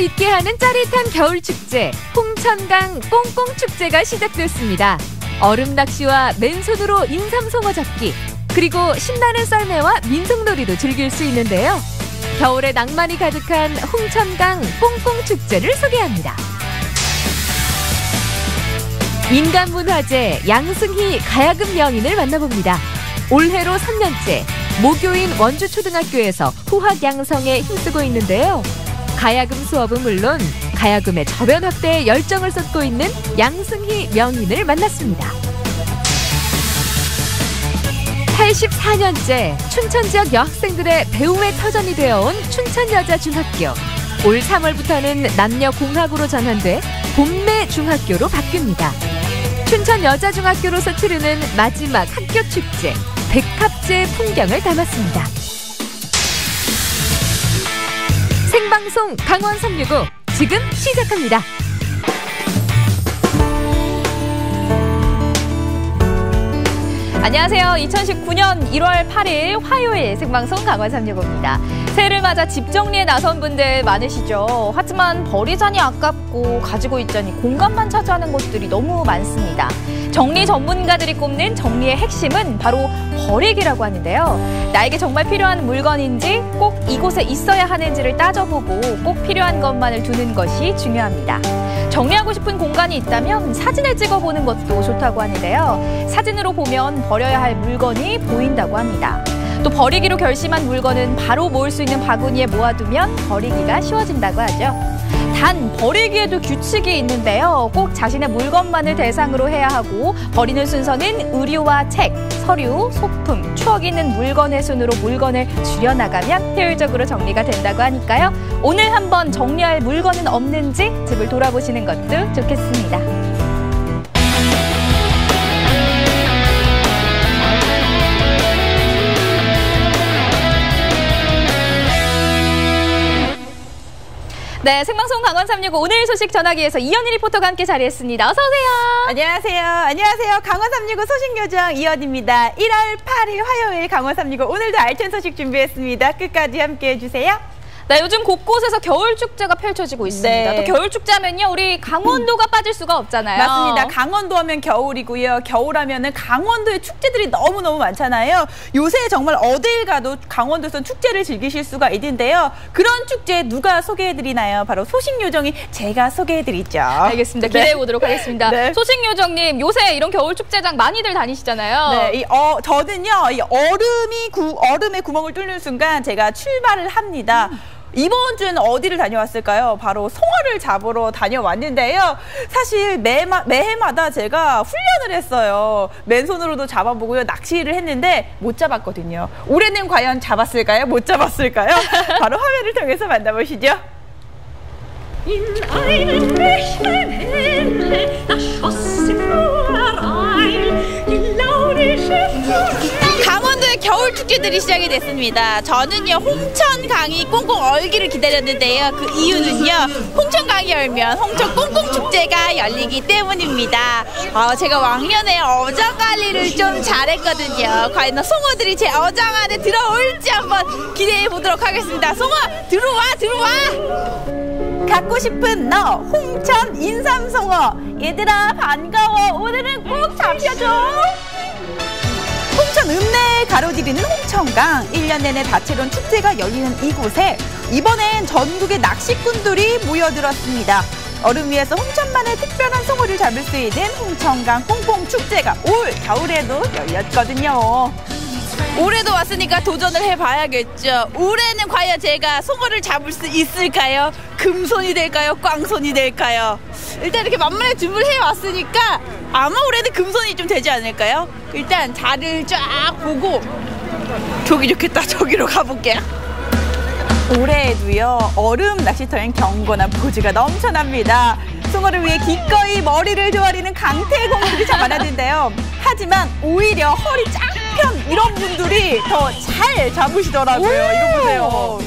있게 하는 짜릿한 겨울축제, 홍천강 꽁꽁축제가 시작됐습니다. 얼음 낚시와 맨손으로 인삼송어 잡기, 그리고 신나는 썰매와 민속놀이도 즐길 수 있는데요. 겨울의 낭만이 가득한 홍천강 꽁꽁축제를 소개합니다. 인간문화재 양승희 가야금 명인을 만나봅니다. 올해로 3년째 모교인 원주초등학교에서 후학 양성에 힘쓰고 있는데요. 가야금 수업은 물론 가야금의 저변 확대에 열정을 쏟고 있는 양승희 명인을 만났습니다. 84년째 춘천 지역 여학생들의 배움의 터전이 되어온 춘천여자중학교. 올 3월부터는 남녀 공학으로 전환돼 봄매중학교로 바뀝니다. 춘천여자중학교로서 치르는 마지막 학교축제, 백합제 풍경을 담았습니다. 생방송 강원 365 지금 시작합니다. 안녕하세요. 2019년 1월 8일 화요일 생방송 강원 365입니다. 새해를 맞아 집 정리에 나선 분들 많으시죠. 하지만 버리자니 아깝고 가지고 있자니 공간만 차지하는 것들이 너무 많습니다. 정리 전문가들이 꼽는 정리의 핵심은 바로 버리기라고 하는데요. 나에게 정말 필요한 물건인지 꼭 이곳에 있어야 하는지를 따져보고 꼭 필요한 것만을 두는 것이 중요합니다. 정리하고 싶은 공간이 있다면 사진을 찍어보는 것도 좋다고 하는데요. 사진으로 보면 버려야 할 물건이 보인다고 합니다. 또 버리기로 결심한 물건은 바로 모을 수 있는 바구니에 모아두면 버리기가 쉬워진다고 하죠. 단 버리기에도 규칙이 있는데요. 꼭 자신의 물건만을 대상으로 해야 하고 버리는 순서는 의류와 책, 서류, 소품, 추억이 있는 물건의 순으로 물건을 줄여나가면 효율적으로 정리가 된다고 하니까요. 오늘 한번 정리할 물건은 없는지 집을 돌아보시는 것도 좋겠습니다. 네, 생방송 강원 365 오늘 소식 전하기위해서 이현희 리포터가 함께 자리했습니다. 어서 오세요. 안녕하세요. 안녕하세요. 강원 365 소식요정 이현희입니다. 1월 8일 화요일 강원 365 오늘도 알찬 소식 준비했습니다. 끝까지 함께해 주세요. 네, 요즘 곳곳에서 겨울축제가 펼쳐지고 있습니다. 네. 또 겨울축제하면요, 우리 강원도가 빠질 수가 없잖아요. 맞습니다. 강원도 하면 겨울이고요. 겨울하면은 강원도의 축제들이 너무너무 많잖아요. 요새 정말 어딜 가도 강원도에서 축제를 즐기실 수가 있는데요. 그런 축제 누가 소개해드리나요? 바로 소식요정이 제가 소개해드리죠. 알겠습니다. 기대해보도록 하겠습니다. 네. 소식요정님, 요새 이런 겨울축제장 많이들 다니시잖아요. 네, 저는요, 이 얼음의 구멍을 뚫는 순간 제가 출발을 합니다. 이번 주에는 어디를 다녀왔을까요? 바로 송어를 잡으러 다녀왔는데요. 사실 매해마다 제가 훈련을 했어요. 맨손으로도 잡아보고요. 낚시를 했는데 못 잡았거든요. 올해는 과연 잡았을까요? 못 잡았을까요? 바로 화면을 통해서 만나보시죠. 강원도의 겨울 축제들이 시작이 됐습니다. 저는요 홍천강이 꽁꽁 얼기를 기다렸는데요. 그 이유는요 홍천강이 열면 홍천 꽁꽁 축제가 열리기 때문입니다. 제가 왕년에 어장 관리를 좀 잘했거든요. 과연 송어들이 제 어장 안에 들어올지 한번 기대해 보도록 하겠습니다. 송어 들어와 들어와. 갖고 싶은 너 홍천 인삼송어. 얘들아 반가워. 오늘은 꼭 잡혀줘. 홍천 읍내에 가로지르는 홍천강. 1년 내내 다채로운 축제가 열리는 이곳에 이번엔 전국의 낚시꾼들이 모여들었습니다. 얼음 위에서 홍천만의 특별한 송어를 잡을 수 있는 홍천강 꽁꽁 축제가 올 겨울에도 열렸거든요. 올해도 왔으니까 도전을 해봐야겠죠. 올해는 과연 제가 송어를 잡을 수 있을까요? 금손이 될까요? 꽝손이 될까요? 일단 이렇게 만만하게 준비를 해왔으니까 아마 올해는 금손이 좀 되지 않을까요? 일단 자리를 쫙 보고 저기 좋겠다. 저기로 가볼게요. 올해에도요 얼음 낚시터엔 경건한 포즈가 넘쳐납니다. 송어를 위해 기꺼이 머리를 조아리는 강태공들이 참 많았는데요. 하지만 오히려 허리 쫙 편 이런 분들이 더 잘 잡으시더라고요. 이거 보세요.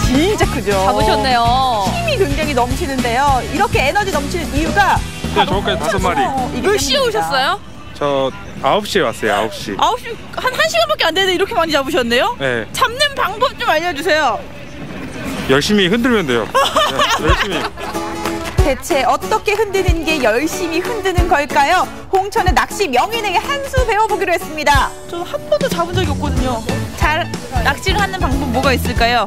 진짜 크죠? 잡으셨네요. 힘이 굉장히 넘치는데요. 이렇게 에너지 넘치는 이유가 네, 저까지 5마리. 몇 시에 오셨어요? 저 9시에 왔어요. 9시. 9시 한 1시간밖에 안 되는데 이렇게 많이 잡으셨네요? 네. 잡는 방법 좀 알려주세요. 열심히 흔들면 돼요. 네, 열심히. 대체 어떻게 흔드는 게 열심히 흔드는 걸까요? 홍천의 낚시 명인에게 한 수 배워보기로 했습니다. 저 한 번도 잡은 적이 없거든요. 잘 낚시를 하는 방법 뭐가 있을까요?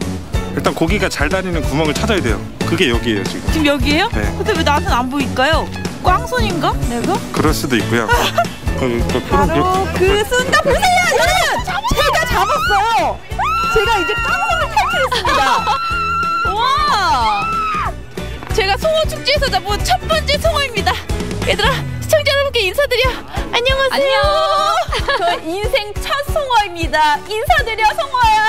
일단 고기가 잘 다니는 구멍을 찾아야 돼요. 그게 여기예요 지금. 지금 여기에요? 네. 근데 왜 나한테는 안 보일까요? 꽝손인가? 내가? 그럴 수도 있고요. 바로 그 순간 보세요, 여러분! 제가 잡았어요. 제가 이제 꽝손을 탈출했습니다. 와! 제가 송어 축제에서 잡은 첫 번째 송어입니다. 얘들아, 시청자 여러분께 인사드려. 안녕하세요. 안녕. 저 인생 첫 송어입니다. 인사드려, 송어야.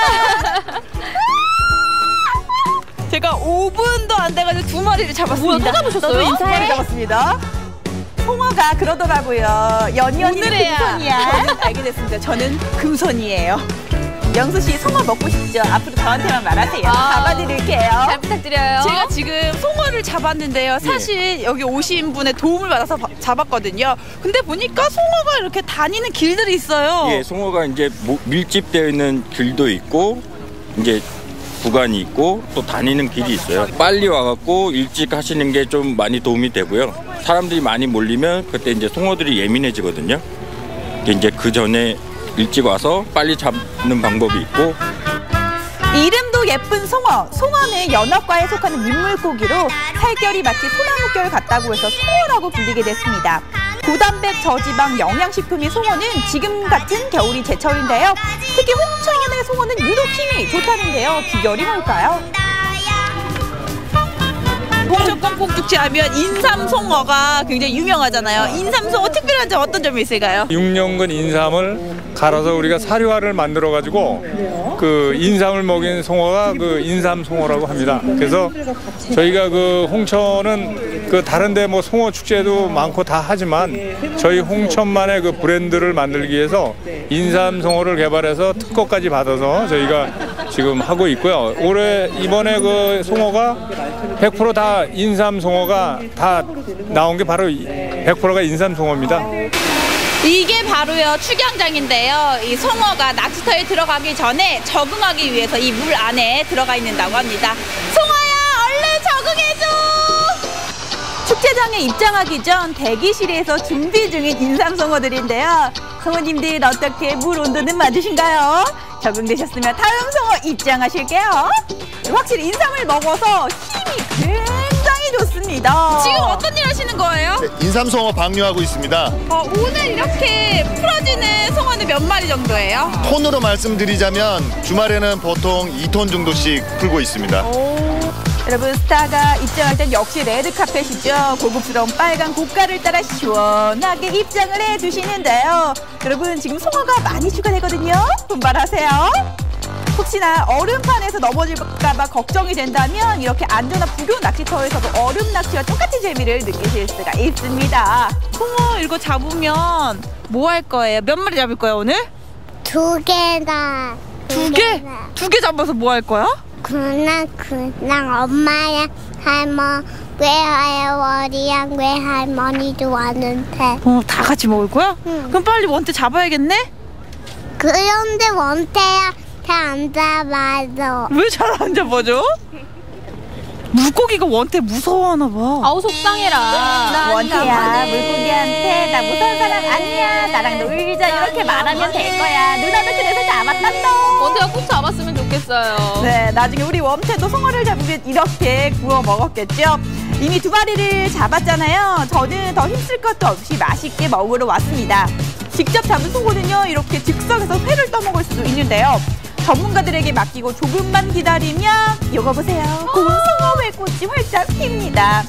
제가 5분도 안 돼가지고 2마리를 잡았습니다. 뭐야, 또 잡으셨어요? 너도 인사해. 네, 잡았습니다. 송어가 그러더라고요. 연연이는 오늘에야. 금손이야. 저는 알게 됐습니다. 저는 금손이에요. 영수 씨, 송어 먹고 싶죠? 앞으로 저한테만 말하세요. 잡아드릴게요. 잘 부탁드려요. 제가 지금 송어를 잡았는데요. 사실 여기 오신 분의 도움을 받아서 잡았거든요. 근데 보니까 송어가 이렇게 다니는 길들이 있어요. 예, 송어가 이제 밀집되어 있는 길도 있고 이제 구간이 있고 또 다니는 길이 있어요. 빨리 와갖고 일찍 하시는 게 좀 많이 도움이 되고요. 사람들이 많이 몰리면 그때 이제 송어들이 예민해지거든요. 이제 그 전에 일찍 와서 빨리 잡는 방법이 있고. 이름도 예쁜 송어. 송어는 연어과에 속하는 민물고기로 살결이 마치 소나무결 같다고 해서 송어라고 불리게 됐습니다. 고단백 저지방 영양식품인 송어는 지금 같은 겨울이 제철인데요. 특히 홍천의 송어는 유독 힘이 좋다는데요. 비결이 뭘까요? 홍천 꽁꽁 축제 하면 인삼송어가 굉장히 유명하잖아요. 인삼송어 특별한 점 어떤 점이 있을까요? 6년근 인삼을 갈아서 우리가 사료화를 만들어 가지고 그 인삼을 먹인 송어가 그 인삼 송어라고 합니다. 그래서 저희가 그 홍천은 그 다른데 뭐 송어 축제도 많고 다 하지만 저희 홍천만의 그 브랜드를 만들기 위해서 인삼 송어를 개발해서 특허까지 받아서 저희가 지금 하고 있고요. 올해 이번에 그 송어가 100% 다 인삼 송어가 다 나온 게 바로 100%가 인삼 송어입니다. 이게 바로요 축양장인데요. 이 송어가 낚시터에 들어가기 전에 적응하기 위해서 이 물 안에 들어가 있는다고 합니다. 송어야, 얼른 적응해줘. 축제장에 입장하기 전 대기실에서 준비 중인 인삼송어들인데요. 송어님들 어떻게 물 온도는 맞으신가요? 적응되셨으면 다음 송어 입장하실게요. 확실히 인삼을 먹어서 힘이 굉장히 좋습니다. 지금 어떤 일 하시는 거예요? 네, 인삼송어 방류하고 있습니다. 오늘 이렇게 풀어지는 송어는 몇 마리 정도예요? 톤으로 말씀드리자면 주말에는 보통 2톤 정도씩 풀고 있습니다. 여러분, 스타가 입장할 땐 역시 레드카펫이죠. 고급스러운 빨간 고가를 따라 시원하게 입장을 해주시는데요. 여러분, 지금 송어가 많이 추가되거든요. 분발하세요. 혹시나 얼음판에서 넘어질까봐 걱정이 된다면 이렇게 안전한 부교 낚시터에서도 얼음 낚시와 똑같은 재미를 느끼실 수가 있습니다. 송어 이거 잡으면 뭐 할 거예요? 몇 마리 잡을 거예요 오늘? 2개다. 두 개? 2개 잡아서 뭐 할 거야? 그냥 엄마랑 외할머니랑 외할머니도 왔는데. 다 같이 먹을 거야? 응. 그럼 빨리 원태 잡아야겠네? 그런데 원태야 안 잡아줘. 왜 잘 안 잡아줘? 물고기가 원태 무서워하나 봐. 아우 속상해라. 원태야, 물고기한테 나 무서운 사람 아니야, 나랑 놀자 이렇게 말하면 될 거야. 누나도 그래서 잡았단다. 원태가 꼭 잡았으면 좋겠어요. 네, 나중에 우리 웜태도 송어를 잡으면 이렇게 구워 먹었겠죠. 이미 2마리를 잡았잖아요. 저는 더 힘쓸 것도 없이 맛있게 먹으러 왔습니다. 직접 잡은 송어는요, 이렇게 즉석에서 회를 떠먹을 수도 있는데요. 전문가들에게 맡기고 조금만 기다리면 이거 보세요. 고운 송어회 꽃이 활짝 핍니다.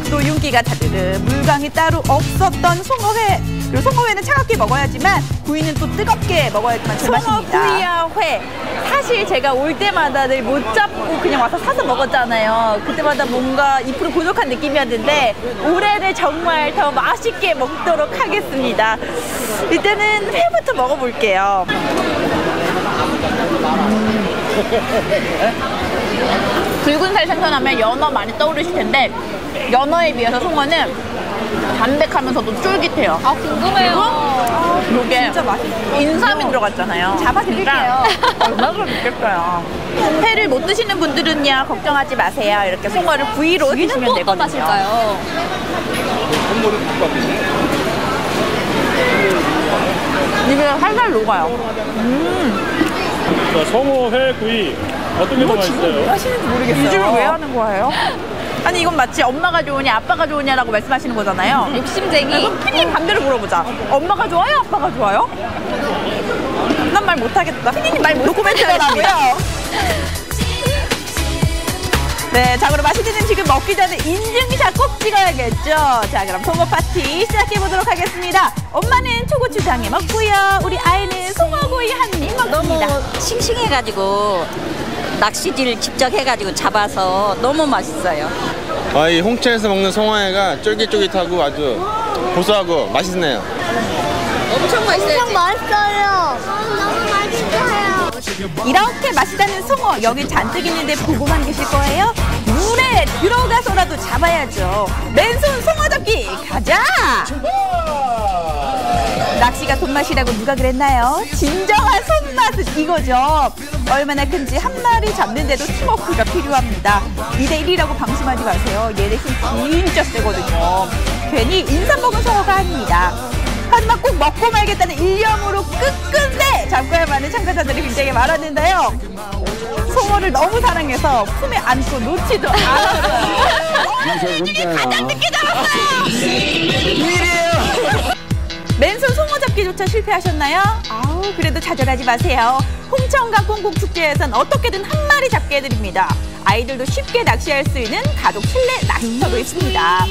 또 윤기가 자르르 물광이 따로 없었던 송어회. 그리고 송어회는 차갑게 먹어야지만 구이는 또 뜨겁게 먹어야지만 제맛입니다. 송어구이야 회. 사실 제가 올 때마다 늘 못 잡고 그냥 와서 사서 먹었잖아요. 그때마다 뭔가 2% 부족한 느낌이었는데 올해는 정말 더 맛있게 먹도록 하겠습니다. 이때는 회부터 먹어볼게요. 붉은 살 생선하면 연어 많이 떠오르실 텐데 연어에 비해서 송어는 담백하면서도 쫄깃해요. 아 궁금해요. 이게 진짜 맛있어요. 인삼이 들어갔잖아요. 잡아드릴게요. 얼마나 믿겠어요. 회를 못 드시는 분들은요 걱정하지 마세요. 이렇게 송어를 구이로 드시면 되거든요. 어떤 맛일까요? 입에 살살 녹아요. 성어 회 구이 어떤 게 더 맛있어요? 하시는지 모르겠어요. 이 줄을 왜 하는 거예요? 아니 이건 마치 엄마가 좋으냐 아빠가 좋으냐라고 말씀하시는 거잖아요. 욕심쟁이. 그럼 피디님 반대로 물어보자. 엄마가 좋아요? 아빠가 좋아요? 난 말 못하겠다. 피디님 말 못. 도코멘트 하시고요. 네, 자 그럼 맛있는 음식은 먹기 전에 인증샷 꼭 찍어야겠죠. 자 그럼 송어 파티 시작해보도록 하겠습니다. 엄마는 초고추장에 먹고요. 우리 아이는 송어구이 한 입 먹습니다. 너무 싱싱해가지고 낚시질 직접 해가지고 잡아서 너무 맛있어요. 이 홍천에서 먹는 송어회가 쫄깃쫄깃하고 아주 고소하고 맛있네요. 엄청 맛있어요. 너무 맛있어요. 이렇게 맛있다는 송어 여기 잔뜩 있는데 보고만 계실 거예요? 물에 들어가서라도 잡아야죠. 맨손 송어 잡기 가자. 낚시가 손맛이라고 누가 그랬나요? 진정한 손맛은 이거죠. 얼마나 큰지 한 마리 잡는데도 팀워크가 필요합니다. 2대1이라고 방심하지 마세요. 얘네 힘 진짜 세거든요. 괜히 인삼 먹은 송어가 아닙니다. 하지만 꼭 먹고 말겠다는 일념으로 끝끝내 잡고야만 하는 참가자들이 굉장히 많았는데요. 송어를 너무 사랑해서 품에 안고 놓지도 않았어요. 가장 늦게 잡았어요. 맨손 송어 잡기조차 실패하셨나요? 아우 그래도 좌절하지 마세요. 홍천강 꽁꽁축제에선 어떻게든 한 마리 잡게 해드립니다. 아이들도 쉽게 낚시할 수 있는 가족 실내 낚시터도 있습니다.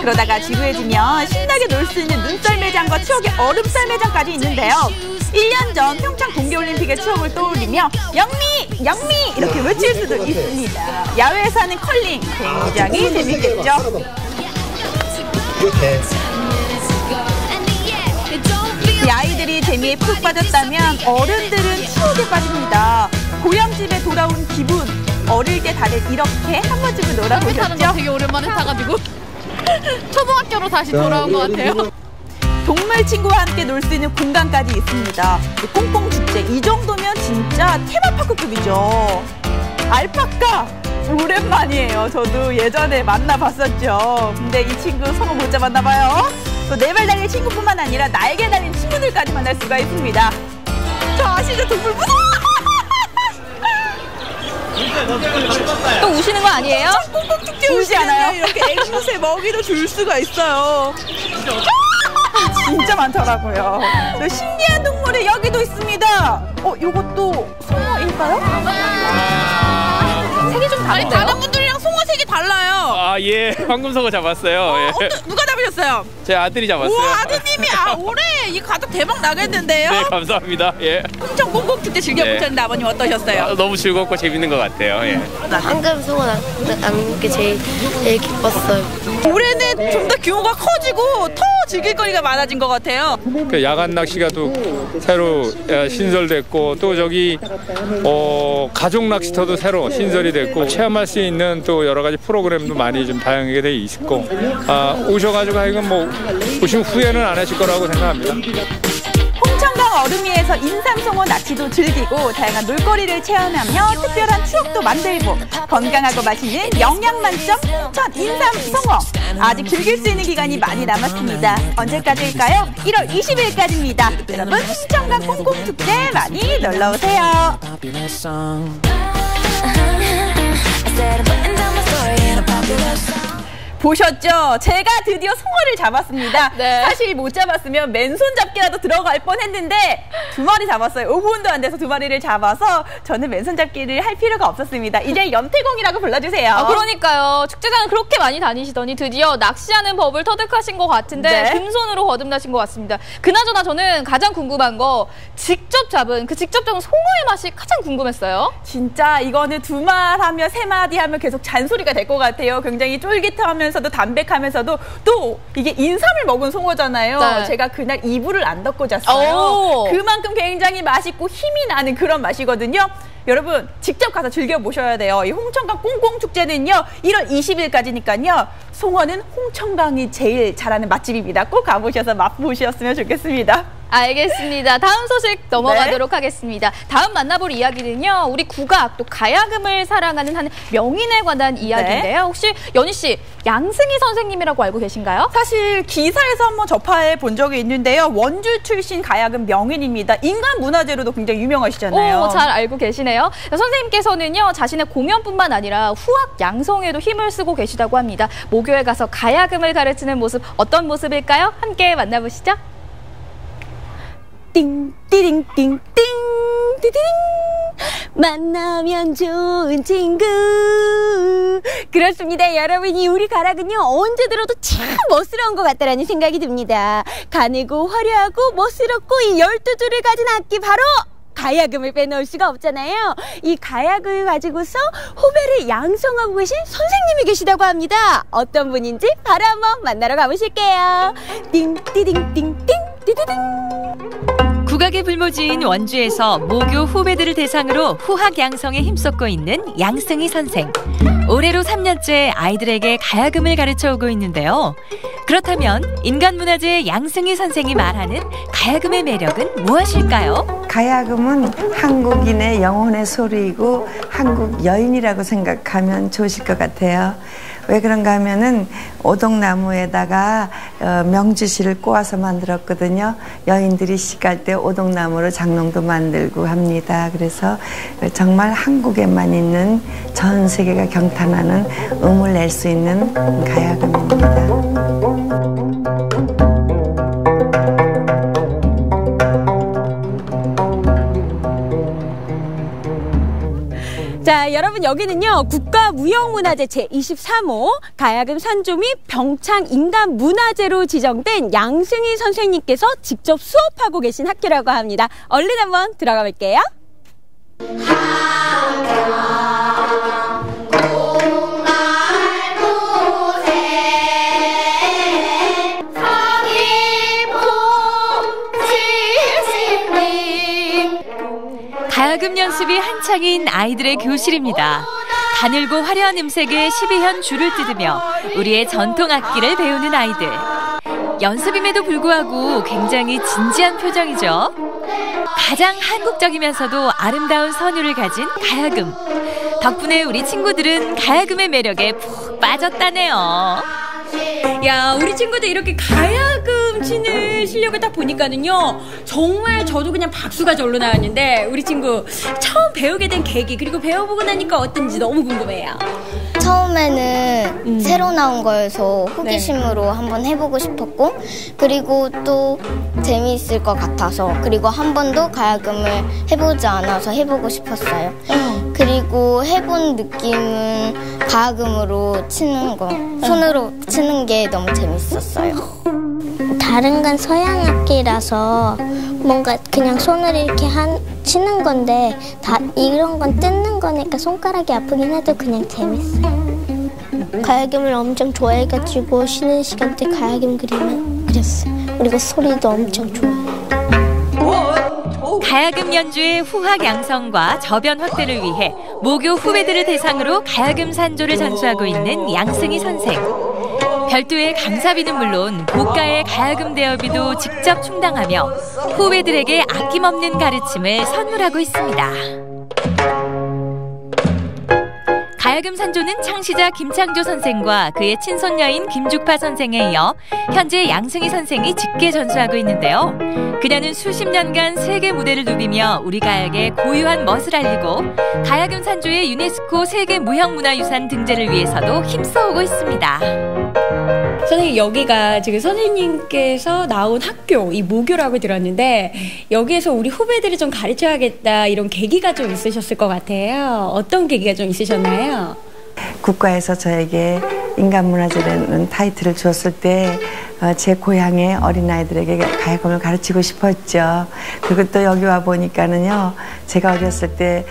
그러다가 지루해지면 신나게 놀 수 있는 눈썰 매장과 추억의 얼음썰 매장까지 있는데요. 1년 전 평창 동계올림픽의 추억을 떠올리며 영미! 영미! 이렇게 외칠 수도 있습니다. 야외에서 하는 컬링 굉장히 재밌겠죠? 이 아이들이 재미에 푹 빠졌다면 어른들은 추억에 빠집니다. 고향집에 돌아온 기분. 어릴 때 다들 이렇게 한 번쯤은 놀아보셨죠? 되게 오랜만에 타가지고 초등학교로 다시 돌아온 것 같아요. 동물 친구와 함께 놀 수 있는 공간까지 있습니다. 꽁꽁 축제 이 정도면 진짜 테마파크급이죠. 알파카 오랜만이에요. 저도 예전에 만나봤었죠. 근데 이 친구 송어 못 잡았나 봐요. 또 네 발 달린 친구뿐만 아니라 날개 달린 친구들까지 만날 수가 있습니다. 저 아시죠? 동물 무서워! 또 우시는 거 아니에요? 꽁꽁 축제 울지 않아요? 이렇게 앵무새 먹이도 줄 수가 있어요. 진짜 많더라고요. 또 신기한 동물이 여기도 있습니다. 요것도 송어일까요? 색이 좀 다른데요? 다른 분들이랑 송어 색이 달라요. 예. 황금송어 잡았어요. 예. 누가 잡으셨어요? 제 아들이 잡았어요. 우와, 아드님이 올해 이 가족 대박 나겠는데요? 네, 감사합니다. 예. 홍천 꽁꽁축제 즐겨보셨는데 아버님 어떠셨어요? 너무 즐겁고 재밌는 것 같아요. 예. 황금송어 낚는 게 제일 기뻤어요. 올해는 좀 더 규모가 커지고 더 즐길 거리가 많아진 것 같아요. 그 야간 낚시가 또 새로 신설됐고 또 저기 가족 낚시터도 새로 신설이 됐고 체험할 수 있는 또 여러 가지 프로그램도 많이 좀 다양하게 돼 있고 오셔가지고 하여간 뭐 오시면 후회는 안 하실 거라고 생각합니다. 홍천강 얼음위에서 인삼송어 낚시도 즐기고 다양한 놀거리를 체험하며 특별한 추억도 만들고 건강하고 맛있는 영양 만점 홍천 인삼송어 아직 즐길 수 있는 기간이 많이 남았습니다. 언제까지일까요? 1월 20일까지입니다. 여러분 홍천강 꽁꽁축제 많이 놀러오세요. 보셨죠? 제가 드디어 송어를 잡았습니다. 네. 사실 못 잡았으면 맨손 잡기라도 들어갈 뻔했는데 2마리 잡았어요. 5분도 안 돼서 2마리를 잡아서 저는 맨손 잡기를 할 필요가 없었습니다. 이제 염태공이라고 불러주세요. 그러니까요. 축제장을 그렇게 많이 다니시더니 드디어 낚시하는 법을 터득하신 것 같은데 네. 금손으로 거듭나신 것 같습니다. 그나저나 저는 가장 궁금한 거 직접 잡은 송어의 맛이 가장 궁금했어요. 진짜 이거는 2말 하면 3마디 하면 계속 잔소리가 될 것 같아요. 굉장히 쫄깃하면서도 담백하면서도 또 이게 인삼을 먹은 송어잖아요. 네. 제가 그날 이불을 안 덮고 잤어요. 그만큼 굉장히 맛있고 힘이 나는 그런 맛이거든요. 여러분 직접 가서 즐겨보셔야 돼요. 이 홍천강 꽁꽁축제는요 1월 20일까지니까요. 송어는 홍천강이 제일 잘하는 맛집입니다. 꼭 가보셔서 맛보셨으면 좋겠습니다. 알겠습니다. 다음 소식 넘어가도록 하겠습니다. 다음 만나볼 이야기는요. 우리 국악 또 가야금을 사랑하는 한 명인에 관한 이야기인데요. 혹시 연희 씨 양승희 선생님이라고 알고 계신가요? 사실 기사에서 한번 접해 본 적이 있는데요. 원주 출신 가야금 명인입니다. 인간문화재로도 굉장히 유명하시잖아요. 잘 알고 계시네요. 선생님께서는요. 자신의 공연뿐만 아니라 후학 양성에도 힘을 쓰고 계시다고 합니다. 모교에 가서 가야금을 가르치는 모습 어떤 모습일까요? 함께 만나보시죠. 띵띠링띵띵 띠디링 만나면 좋은 친구. 그렇습니다. 여러분이 우리 가락은요 언제 들어도 참 멋스러운 것 같다라는 생각이 듭니다. 가늘고 화려하고 멋스럽고 이 12줄을 가진 악기 바로 가야금을 빼놓을 수가 없잖아요. 이 가야금을 가지고서 후배를 양성하고 계신 선생님이 계시다고 합니다. 어떤 분인지 바로 한번 만나러 가보실게요. 띵띠링띵띵 띠디딩. 국악의 불모지인 원주에서 모교 후배들을 대상으로 후학 양성에 힘쏟고 있는 양승희 선생. 올해로 3년째 아이들에게 가야금을 가르쳐오고 있는데요. 그렇다면 인간문화재 양승희 선생이 말하는 가야금의 매력은 무엇일까요? 가야금은 한국인의 영혼의 소리이고 한국 여인이라고 생각하면 좋으실 것 같아요. 왜 그런가 하면은 오동나무에다가 명주실을 꼬아서 만들었거든요. 여인들이 시갈 때 오동나무로 장롱도 만들고 합니다. 그래서 정말 한국에만 있는 전 세계가 경탄하는 음을 낼 수 있는 가야금입니다. 자, 여러분 여기는요 국가무형문화재 제23호 가야금 산조 및 병창 인간문화재로 지정된 양승희 선생님께서 직접 수업하고 계신 학교라고 합니다. 얼른 한번 들어가 볼게요. 가야금 연습이 한창인 아이들의 교실입니다. 가늘고 화려한 음색에 12현 줄을 뜯으며 우리의 전통 악기를 배우는 아이들. 연습임에도 불구하고 굉장히 진지한 표정이죠. 가장 한국적이면서도 아름다운 선율을 가진 가야금. 덕분에 우리 친구들은 가야금의 매력에 푹 빠졌다네요. 야, 우리 친구들 이렇게 가야금 치는 실력을 딱 보니까는요 정말 저도 그냥 박수가 절로 나왔는데 우리 친구 처음 배우게 된 계기 그리고 배워보고 나니까 어떤지 너무 궁금해요. 처음에는 새로 나온 거여서 호기심으로 한번 해보고 싶었고 그리고 또 재미있을 것 같아서 그리고 한 번도 가야금을 해보지 않아서 해보고 싶었어요. 그리고 해본 느낌은 가야금으로 치는 거 손으로 치는 게 너무 재밌었어요. 다른 건 서양 악기라서 뭔가 그냥 손으로 이렇게 치는 건데 다 이런 건 뜯는 거니까 손가락이 아프긴 해도 그냥 재밌어요. 가야금을 엄청 좋아해가지고 쉬는 시간 때 가야금 그림을 그렸어요. 그리고 소리도 엄청 좋아해요. 가야금 연주의 후학 양성과 저변 확대를 위해 모교 후배들을 대상으로 가야금 산조를 전수하고 있는 양승희 선생. 별도의 강사비는 물론 고가의 가야금 대여비도 직접 충당하며 후배들에게 아낌없는 가르침을 선물하고 있습니다. 가야금 산조는 창시자 김창조 선생과 그의 친손녀인 김죽파 선생에 이어 현재 양승희 선생이 직계 전수하고 있는데요. 그녀는 수십 년간 세계 무대를 누비며 우리 가야의 고유한 멋을 알리고 가야금 산조의 유네스코 세계 무형문화유산 등재를 위해서도 힘써오고 있습니다. 선생님, 여기가 지금 선생님께서 나온 학교, 이 모교라고 들었는데 여기에서 우리 후배들을 좀 가르쳐야겠다 이런 계기가 좀 있으셨을 것 같아요. 어떤 계기가 좀 있으셨나요? 국가에서 저에게 인간문화재라는 타이틀을 주었을 때 제 고향의 어린아이들에게 가야금을 가르치고 싶었죠. 그리고 또 여기 와 보니까는요, 제가 어렸을 때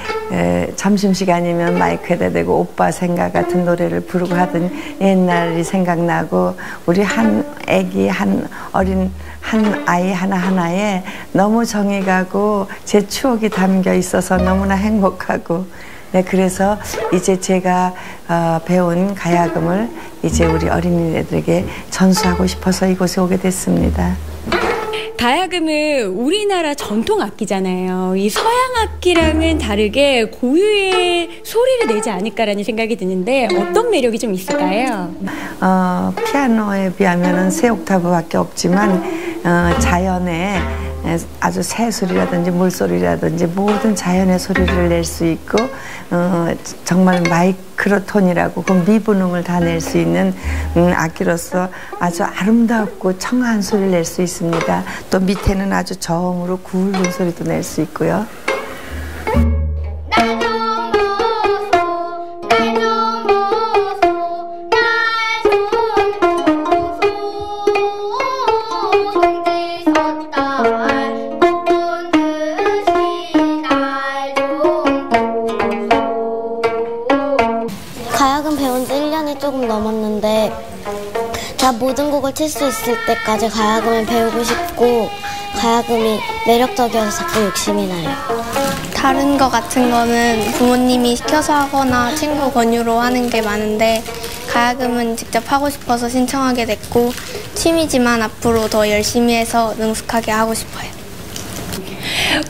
점심시간이면 마이크에다 대고 오빠 생각 같은 노래를 부르고 하던 옛날이 생각나고 우리 한 애기 한 어린 한 아이 하나하나에 너무 정이 가고 제 추억이 담겨 있어서 너무나 행복하고, 네, 그래서 이제 제가 배운 가야금을 이제 우리 어린이들에게 전수하고 싶어서 이곳에 오게 됐습니다. 가야금은 우리나라 전통 악기잖아요. 이 서양 악기랑은 다르게 고유의 소리를 내지 않을까라는 생각이 드는데 어떤 매력이 좀 있을까요? 피아노에 비하면은 세 옥타브밖에 없지만 자연의 아주 새소리라든지 물소리라든지 모든 자연의 소리를 낼 수 있고, 정말 마이크로톤이라고 그 미분음을 다 낼 수 있는 악기로서 아주 아름답고 청아한 소리를 낼 수 있습니다. 또 밑에는 아주 저음으로 굵은 소리도 낼 수 있고요. 가야금 배운 지 1년이 조금 넘었는데 다 모든 곡을 칠 수 있을 때까지 가야금을 배우고 싶고, 가야금이 매력적이어서 자꾸 욕심이 나요. 다른 거 같은 거는 부모님이 시켜서 하거나 친구 권유로 하는 게 많은데, 가야금은 직접 하고 싶어서 신청하게 됐고, 취미지만 앞으로 더 열심히 해서 능숙하게 하고 싶어요.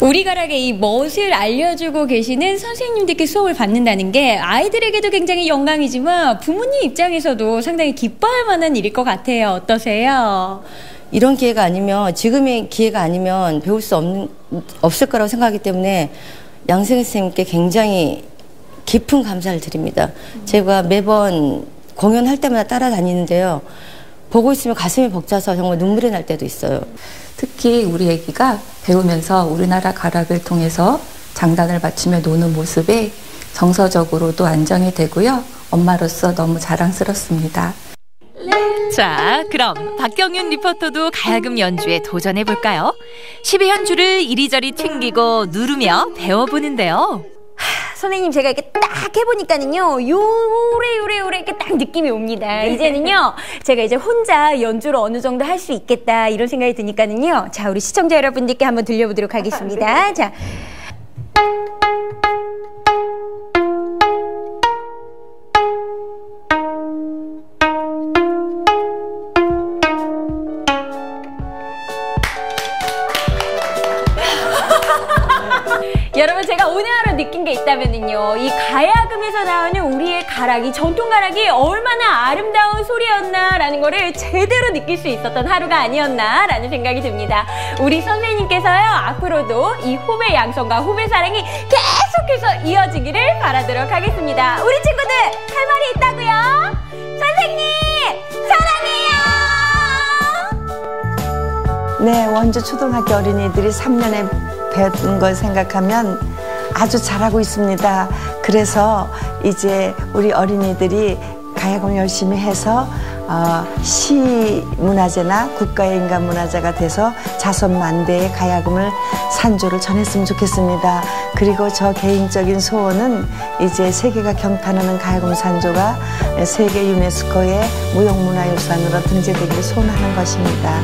우리 가락의 이 멋을 알려주고 계시는 선생님들께 수업을 받는다는 게 아이들에게도 굉장히 영광이지만 부모님 입장에서도 상당히 기뻐할 만한 일일 것 같아요. 어떠세요? 이런 기회가 아니면, 지금의 기회가 아니면 배울 수 없을 거라고 생각하기 때문에 양승희 선생님께 굉장히 깊은 감사를 드립니다. 제가 매번 공연할 때마다 따라다니는데요. 보고 있으면 가슴이 벅차서 정말 눈물이 날 때도 있어요. 특히 우리 아기가 배우면서 우리나라 가락을 통해서 장단을 맞추며 노는 모습에 정서적으로도 안정이 되고요. 엄마로서 너무 자랑스럽습니다. 자, 그럼 박경윤 리포터도 가야금 연주에 도전해볼까요? 10의 줄을 이리저리 튕기고 누르며 배워보는데요. 선생님, 제가 이렇게 딱 해보니까는요, 요래 이렇게 딱 느낌이 옵니다. 이제는요, 제가 이제 혼자 연주를 어느 정도 할 수 있겠다, 이런 생각이 드니까는요, 자, 우리 시청자 여러분들께 한번 들려보도록 하겠습니다. 자. 여러분, 제가 오늘 하루 느낀 게 있다면요, 이 가야금에서 나오는 우리의 가락이, 전통 가락이 얼마나 아름다운 소리였나라는 거를 제대로 느낄 수 있었던 하루가 아니었나라는 생각이 듭니다. 우리 선생님께서요, 앞으로도 이 후배 양성과 후배 사랑이 계속해서 이어지기를 바라도록 하겠습니다. 우리 친구들, 할 말이 있다고요? 선생님, 사랑해요! 네, 원주 초등학교 어린이들이 3년에 배운 걸 생각하면 아주 잘하고 있습니다. 그래서 이제 우리 어린이들이 가야금을 열심히 해서 시문화재나 국가의 인간문화재가 돼서 자손만대의 가야금을 산조를 전했으면 좋겠습니다. 그리고 저 개인적인 소원은 이제 세계가 경탄하는 가야금 산조가 세계 유네스코의 무형문화유산으로 등재되기를 소원하는 것입니다.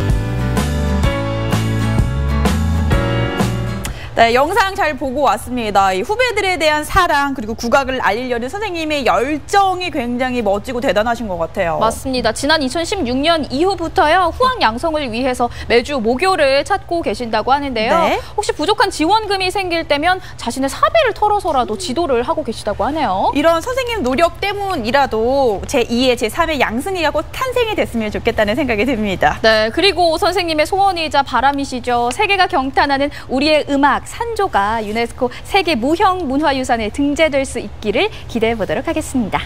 네, 영상 잘 보고 왔습니다. 이 후배들에 대한 사랑, 그리고 국악을 알리려는 선생님의 열정이 굉장히 멋지고 대단하신 것 같아요. 맞습니다. 지난 2016년 이후부터요, 후학 양성을 위해서 매주 모교를 찾고 계신다고 하는데요. 네. 혹시 부족한 지원금이 생길 때면 자신의 사비를 털어서라도 지도를 하고 계시다고 하네요. 이런 선생님 노력 때문이라도 제2의 제3의 양승이가 곧 탄생이 됐으면 좋겠다는 생각이 듭니다. 네, 그리고 선생님의 소원이자 바람이시죠. 세계가 경탄하는 우리의 음악 산조가 유네스코 세계 무형 문화유산에 등재될 수 있기를 기대해 보도록 하겠습니다.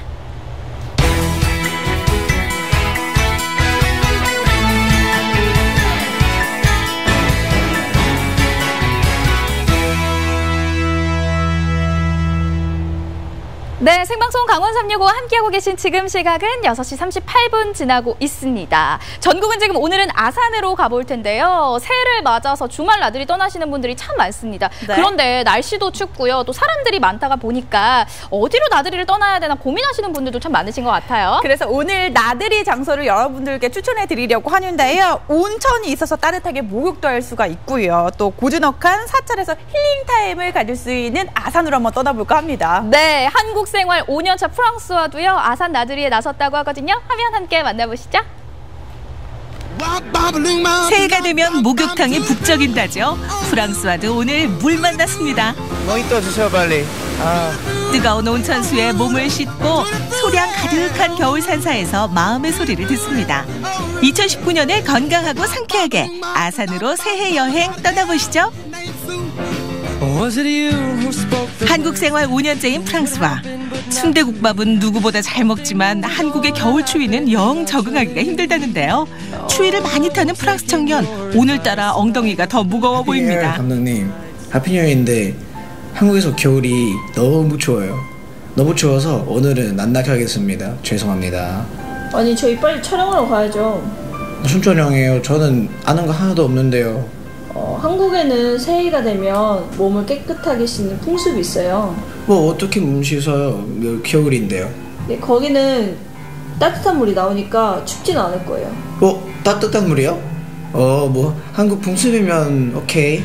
네, 생방송 생방송 강원 365와 함께하고 계신 지금 시각은 6시 38분 지나고 있습니다. 전국은 지금 오늘은 아산으로 가볼 텐데요. 새해를 맞아서 주말 나들이 떠나시는 분들이 참 많습니다. 네. 그런데 날씨도 춥고요. 또 사람들이 많다가 보니까 어디로 나들이를 떠나야 되나 고민하시는 분들도 참 많으신 것 같아요. 그래서 오늘 나들이 장소를 여러분들께 추천해 드리려고 하는데요. 온천이 있어서 따뜻하게 목욕도 할 수가 있고요. 또 고즈넉한 사찰에서 힐링 타임을 가질 수 있는 아산으로 한번 떠나볼까 합니다. 네, 한국 생활 5년차 프랑스와도요. 아산 나들이에 나섰다고 하거든요. 화면 함께 만나보시죠. 새해가 되면 목욕탕이 북적인다죠. 프랑스와도 오늘 물 만났습니다. 모히또 주세요 빨리. 뜨거운 온천수에 몸을 씻고 소량 가득한 겨울 산사에서 마음의 소리를 듣습니다. 2019년을 건강하고 상쾌하게 아산으로 새해 여행 떠나보시죠. 한국 생활 5년째인 프랑스와 순대국밥은 누구보다 잘 먹지만 한국의 겨울 추위는 영 적응하기가 힘들다는데요. 추위를 많이 타는 프랑스 청년, 오늘따라 엉덩이가 더 무거워 보입니다. 감독님, 해피뉴이어인데 한국에서 겨울이 너무 추워요. 너무 추워서 오늘은 안 나가겠습니다. 죄송합니다. 아니 저희 빨리 촬영하러 가야죠. 무슨 촬영이에요? 저는 아는 거 하나도 없는데요. 한국에는 새해가 되면 몸을 깨끗하게 씻는 풍습이 있어요. 뭐 어떻게 몸 씻어요? 겨울인데요. 네, 거기는 따뜻한 물이 나오니까 춥진 않을 거예요. 따뜻한 물이요? 뭐 한국 풍습이면 오케이.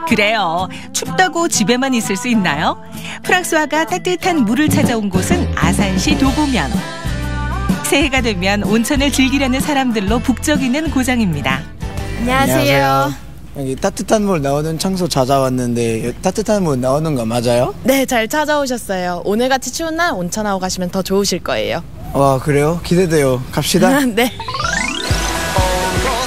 그래요. 춥다고 집에만 있을 수 있나요? 프랑스화가 따뜻한 물을 찾아온 곳은 아산시 도고면. 새해가 되면 온천을 즐기려는 사람들로 북적이는 고장입니다. 안녕하세요. 여기 따뜻한 물 나오는 장소 찾아왔는데 따뜻한 물 나오는 거 맞아요? 네, 잘 찾아오셨어요. 오늘같이 추운 날 온천하고 가시면 더 좋으실 거예요. 와, 그래요? 기대돼요. 갑시다. 네.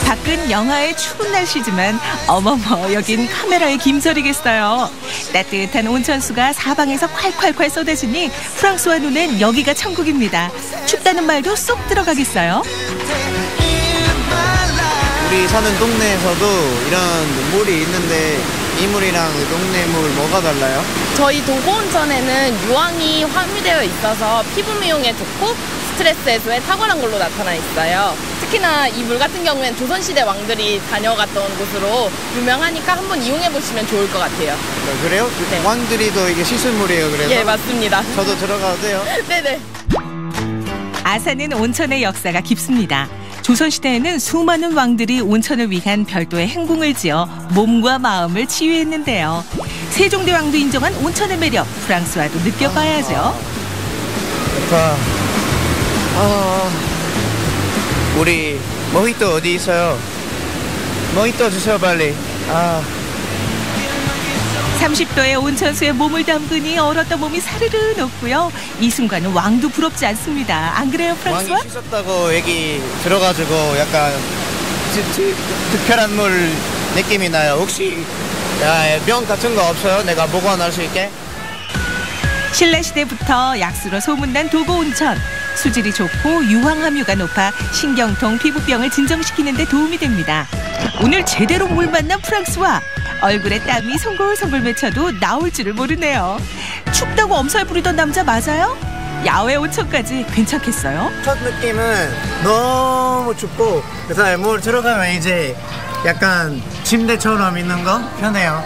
밖은 영하의 추운 날씨지만 어머머 여긴 카메라의 김설이겠어요. 따뜻한 온천수가 사방에서 콸콸콸 쏟아지니 프랑스와 눈엔 여기가 천국입니다. 춥다는 말도 쏙 들어가겠어요. 우리 사는 동네에서도 이런 물이 있는데 이 물이랑 동네 물 뭐가 달라요? 저희 도고온천에는 유황이 함유되어 있어서 피부 미용에 좋고 스트레스 해소에 탁월한 걸로 나타나 있어요. 특히나 이 물 같은 경우에는 조선시대 왕들이 다녀갔던 곳으로 유명하니까 한번 이용해 보시면 좋을 것 같아요. 그래요? 네. 왕들이도 이게 씻을 물이에요, 그래서? 예, 맞습니다. 저도 들어가도 돼요? 네네. 아산은 온천의 역사가 깊습니다. 조선시대에는 수많은 왕들이 온천을 위한 별도의 행궁을 지어 몸과 마음을 치유했는데요. 세종대왕도 인정한 온천의 매력, 프랑스와도 느껴봐야죠. 우리 모히또 어디 있어요? 모히또 주세요 빨리. 30도의 온천수에 몸을 담그니 얼었던 몸이 사르르 녹고요. 이 순간은 왕도 부럽지 않습니다. 안 그래요, 프랑스와? 왕이 씻었다고 얘기 들어가지고 약간 특별한 물 느낌이 나요. 혹시 병 같은 거 없어요? 내가 보관할 수 있게? 신라시대부터 약수로 소문난 도고온천. 수질이 좋고 유황 함유가 높아 신경통, 피부병을 진정시키는 데 도움이 됩니다. 오늘 제대로 물 만난 프랑스와 얼굴에 땀이 송골송골 맺혀도 나올 줄을 모르네요. 춥다고 엄살 부리던 남자 맞아요? 야외 온천까지 괜찮겠어요? 첫 느낌은 너무 춥고 그다음에 물 들어가면 이제 약간 침대처럼 있는 거 편해요.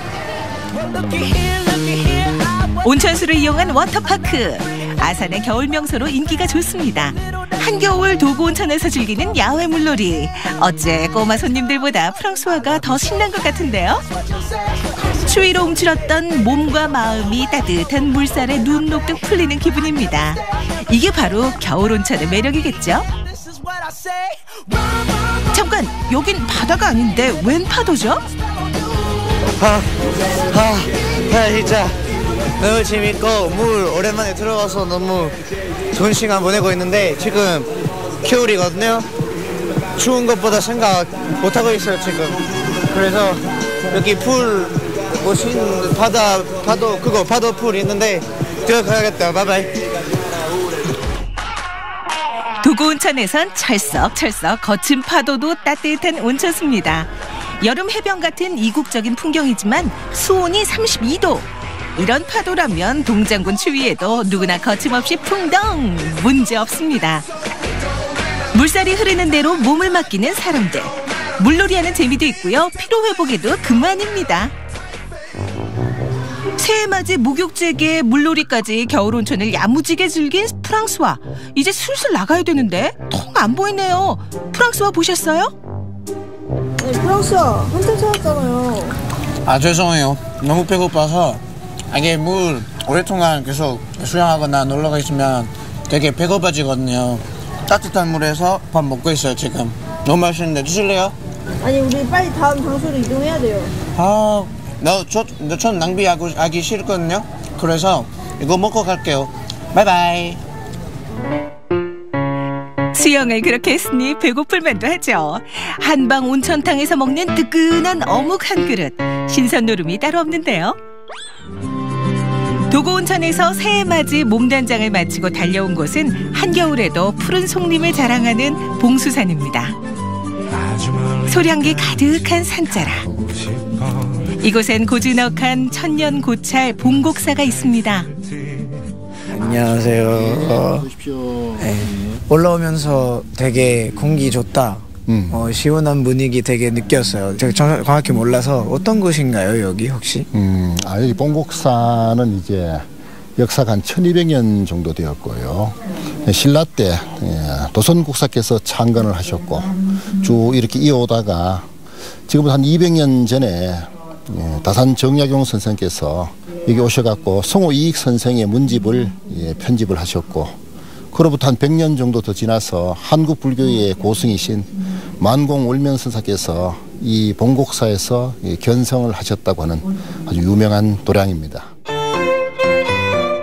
온천수를 이용한 워터파크. 아산의 겨울 명소로 인기가 좋습니다. 한겨울 도고온천에서 즐기는 야외 물놀이. 어째 꼬마 손님들보다 프랑스화가 더 신난 것 같은데요. 추위로 움츠렸던 몸과 마음이 따뜻한 물살에 눈 녹듯 풀리는 기분입니다. 이게 바로 겨울 온천의 매력이겠죠? 잠깐, 여긴 바다가 아닌데 웬 파도죠? 진짜 너무 재밌고 물 오랜만에 들어가서 너무 좋은 시간 보내고 있는데 지금 겨울이거든요. 추운 것보다 생각 못하고 있어요 지금. 그래서 여기 풀 멋있는 파도 풀 있는데 들어가야겠다. 바이바이. 도고온천에선 철썩철썩 거친 파도도 따뜻한 온천수입니다. 여름 해변 같은 이국적인 풍경이지만 수온이 32도. 이런 파도라면 동장군 추위에도 누구나 거침없이 풍덩 문제 없습니다. 물살이 흐르는 대로 몸을 맡기는 사람들. 물놀이하는 재미도 있고요. 피로회복에도 그만입니다. 새해맞이 목욕제게 물놀이까지 겨울온천을 야무지게 즐긴 프랑스와. 이제 슬슬 나가야 되는데 통 안 보이네요. 프랑스와 보셨어요? 네, 프랑스와 한참 찾았잖아요. 아 죄송해요. 너무 배고파서 이게 물 오랫동안 계속 수영하거나 놀러가 있으면 되게 배고파지거든요. 따뜻한 물에서 밥 먹고 있어요 지금. 너무 맛있는데 드실래요? 아니 우리 빨리 다음 장소로 이동해야 돼요. 전 낭비하기 싫거든요. 그래서 이거 먹고 갈게요. 바이바이. 수영을 그렇게 했으니 배고플 만도 하죠. 한방 온천탕에서 먹는 뜨끈한 어묵 한 그릇. 신선 노름이 따로 없는데요. 도고온천에서 새해맞이 몸단장을 마치고 달려온 곳은 한겨울에도 푸른 송림을 자랑하는 봉수산입니다. 소량기 가득한 산자락. 이곳엔 고즈넉한 천년 고찰 봉곡사가 있습니다. 안녕하세요. 올라오면서 되게 공기 좋다. 시원한 분위기 되게 느꼈어요. 제가 정확히 몰라서 어떤 곳인가요, 여기 혹시? 여기 봉곡사는 이제 역사가 한 1200년 정도 되었고요. 신라 때 도선국사께서 창건을 하셨고 쭉 이렇게 이어오다가 지금부터 한 200년 전에 다산 정약용 선생께서 여기 오셔갖고 성호 이익 선생의 문집을 편집을 하셨고, 그로부터 한 100년 정도 더 지나서 한국 불교의 고승이신 만공 울면 선사께서 이 봉곡사에서 견성을 하셨다고 하는 아주 유명한 도량입니다.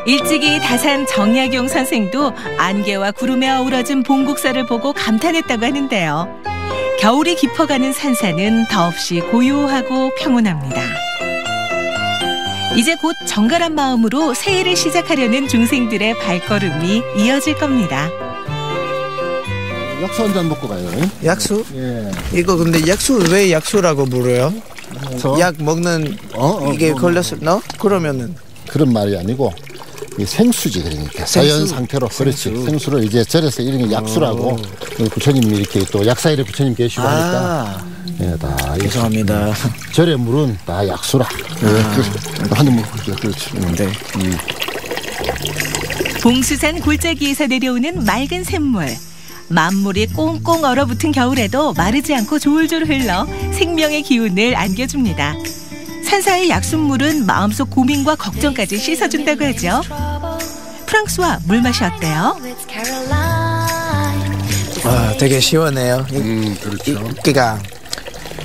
일찍이 다산 정약용 선생도 안개와 구름에 어우러진 봉곡사를 보고 감탄했다고 하는데요. 겨울이 깊어가는 산사는 더없이 고요하고 평온합니다. 이제 곧 정갈한 마음으로 새해를 시작하려는 중생들의 발걸음이 이어질 겁니다. 약수 한 잔 먹고 가요. 약수? 예. 이거 근데 약수 왜 약수라고 부르요? 약 먹는 이게 걸렸을 너? 그러면은 그런 말이 아니고 생수지. 그러니까 자연 상태로. 그렇지. 생수를 이제 절여서 이런 게 약수라고. 부처님이 이렇게 또 약사일에 부처님 계시고 하니까 다 죄송합니다. 절의 물은 다 약수라. 한잔 먹을게요. 그렇지. 네. 봉수산 골짜기에서 내려오는 맑은 샘물. 만물이 꽁꽁 얼어붙은 겨울에도 마르지 않고 졸졸 흘러 생명의 기운을 안겨줍니다. 산사의 약수물은 마음속 고민과 걱정까지 씻어준다고 하죠. 프랑스와 물맛이 어때요? 되게 시원해요. 그렇죠. 그러니까